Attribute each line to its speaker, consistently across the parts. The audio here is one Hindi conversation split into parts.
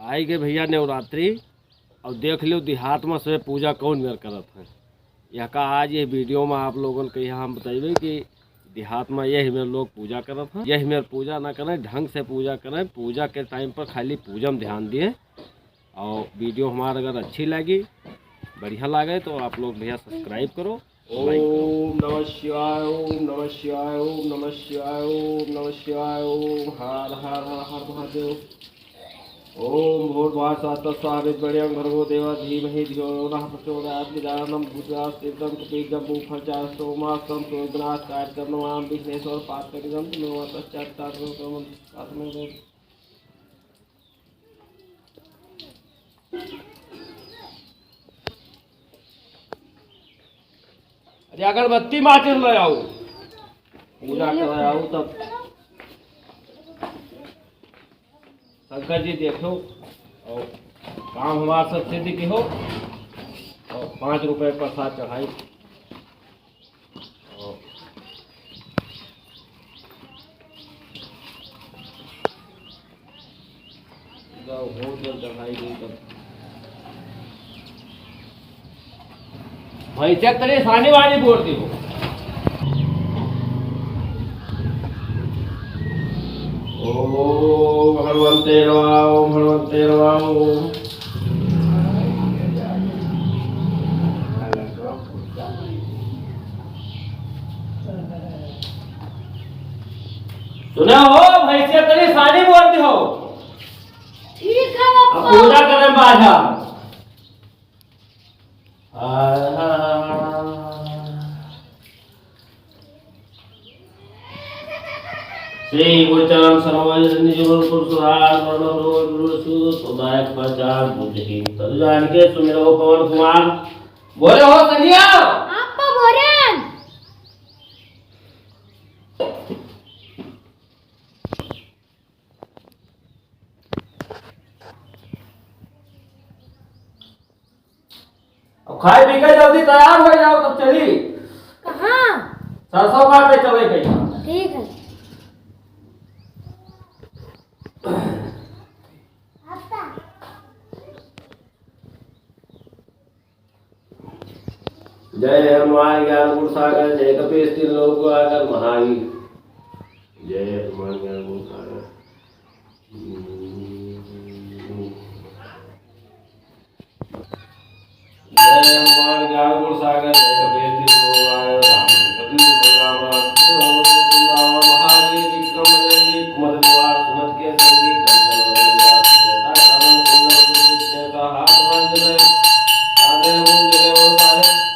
Speaker 1: आई गए भैया नवरात्रि। और देख लो देहात में से पूजा कौन मेर करत है। यह का आज ये वीडियो में आप लोगों के यहाँ हम बताइए कि देहात में यही मेरे लोग पूजा करत हैं। यही मेरे पूजा ना करें, ढंग से पूजा करें। पूजा के टाइम पर खाली पूजा में ध्यान दिए। और वीडियो हमारा अगर अच्छी लगी, बढ़िया लगे तो आप लोग भैया सब्सक्राइब करो। ओम नमः शिवाय, ओम नमः शिवाय, ओम नमः शिवाय, ओम नमः शिवाय, ओम हर हर हर हर महादेव। ओम भूर्भुवः स्वः स्वाहाविद्वर्यं भर्गो देवः धीमहि धियो यो नः प्रचोदयात्। गजाननं भूतगणास्तेभ्यं कपिजम्बूफलचारुः सोमास्तं सूर्यनाथकार्यं नमामि विघ्नेश्वर पात्रं नमः पश्चात्तात्मकं। अरे अगरबत्ती माचिस ले आओ, पूजा कर आओ। तब शंकर जी देखो और काम हमारा सब सिद्धि की हो। और 5 रुपए प्रसाद चढ़ाई। और भोजन चढ़ाई गई। तब भाई चेक करिए, सानी वानी बोलती हो। ओम हनुमंते नमः, ओम हनुमंते नमः, ओम। सुना हो भैंसिया तरी सानी बोलती हो।
Speaker 2: ठीक है
Speaker 1: अब पूजा करें बाजा। श्री गुरुचरण सर्वजन जीवन पुरुषार्थ सुदायक प्रचार बुद्धि तद जान के सुमिरो पवन कुमार। बोले हो कन्या
Speaker 2: आपा बोरेन।
Speaker 1: अब खाए पी के जल्दी तैयार हो जाओ, तब चली।
Speaker 2: कहाँ?
Speaker 1: सरसों काटने चले कहीं।
Speaker 2: ठीक है। जय हनुमान ज्ञान गुण सागर, जय कपीस तीन लोक आकर महावीर। जय हनुमान ज्ञान गुण सागर। जय हनुमान ज्ञान गुण सागर, जय कपीस तीन लोक आकर महावीर। विक्रम जंगी कुमद द्वार सुमत के संगी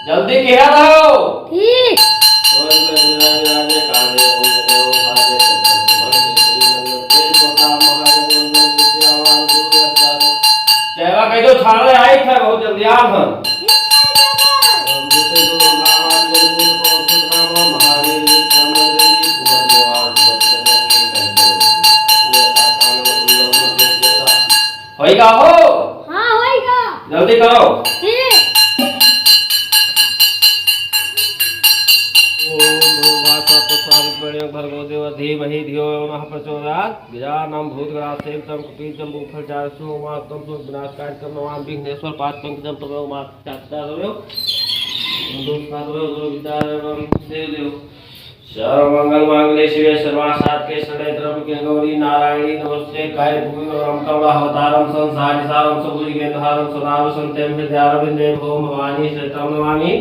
Speaker 2: जल्दी क्या रहो। ठीक।
Speaker 1: चेहरा कहीं तो छाड़े आई था बहुत जल्दी आ हम। होएगा हो?
Speaker 2: हाँ होएगा।
Speaker 1: जल्दी करो।
Speaker 2: ठीक।
Speaker 1: भर्गो देवः धीमहि धियो यो नः प्रचोदयात्। गजाननं भूतगणास्तेभ्यं कपिजम्बूफलचारुः सोमास्तं सूर्यनाथकार्यं नमामि विघ्नेश्वर पात्रं तमेव मात्यात्तारयो देव। सर्वमंगलमांगल्ये शिवे सर्वासात्के शरण्ये गौरी नारायणी नमस्ते। काय भूमिरं कमलावतारं संसारि सारं सबुजगेन्द्रहारं सदाव सन्तं हृदयारविन्दे भोम भवानी शरणं नमामि।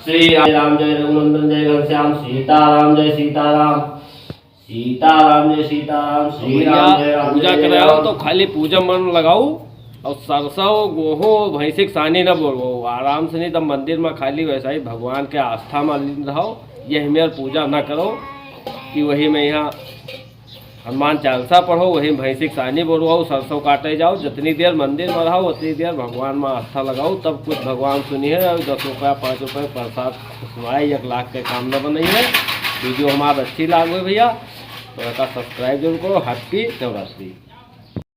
Speaker 1: श्री राम जय रघुनंदन जय घनश्याम। सीताराम जय सीताराम, सीताराम जय सीताराम, श्री राम जय राम। पूजा कर आओ तो खाली पूजा मन लगाओ। और सरसों गेहूँ भैंसिक सानी न बोलो, आराम से। नहीं तब मंदिर में खाली वैसा ही भगवान के आस्था में लीन रहो। यही मेरे पूजा न करो कि वही में यहाँ हनुमान चालीसा पढ़ो, वही भैंसिक सानी बोलवाओ, सरसों काटे जाओ। जितनी देर मंदिर में रहो उतनी देर भगवान में आस्था लगाओ। तब कुछ भगवान सुनिए। 10 रुपया 5 रुपये प्रसाद सुनाए, 1 लाख के काम न बनाइए। वीडियो हमारा अच्छी लागे भैया तो सब्सक्राइब जरूर करो। हैप्पी नवरात्रि।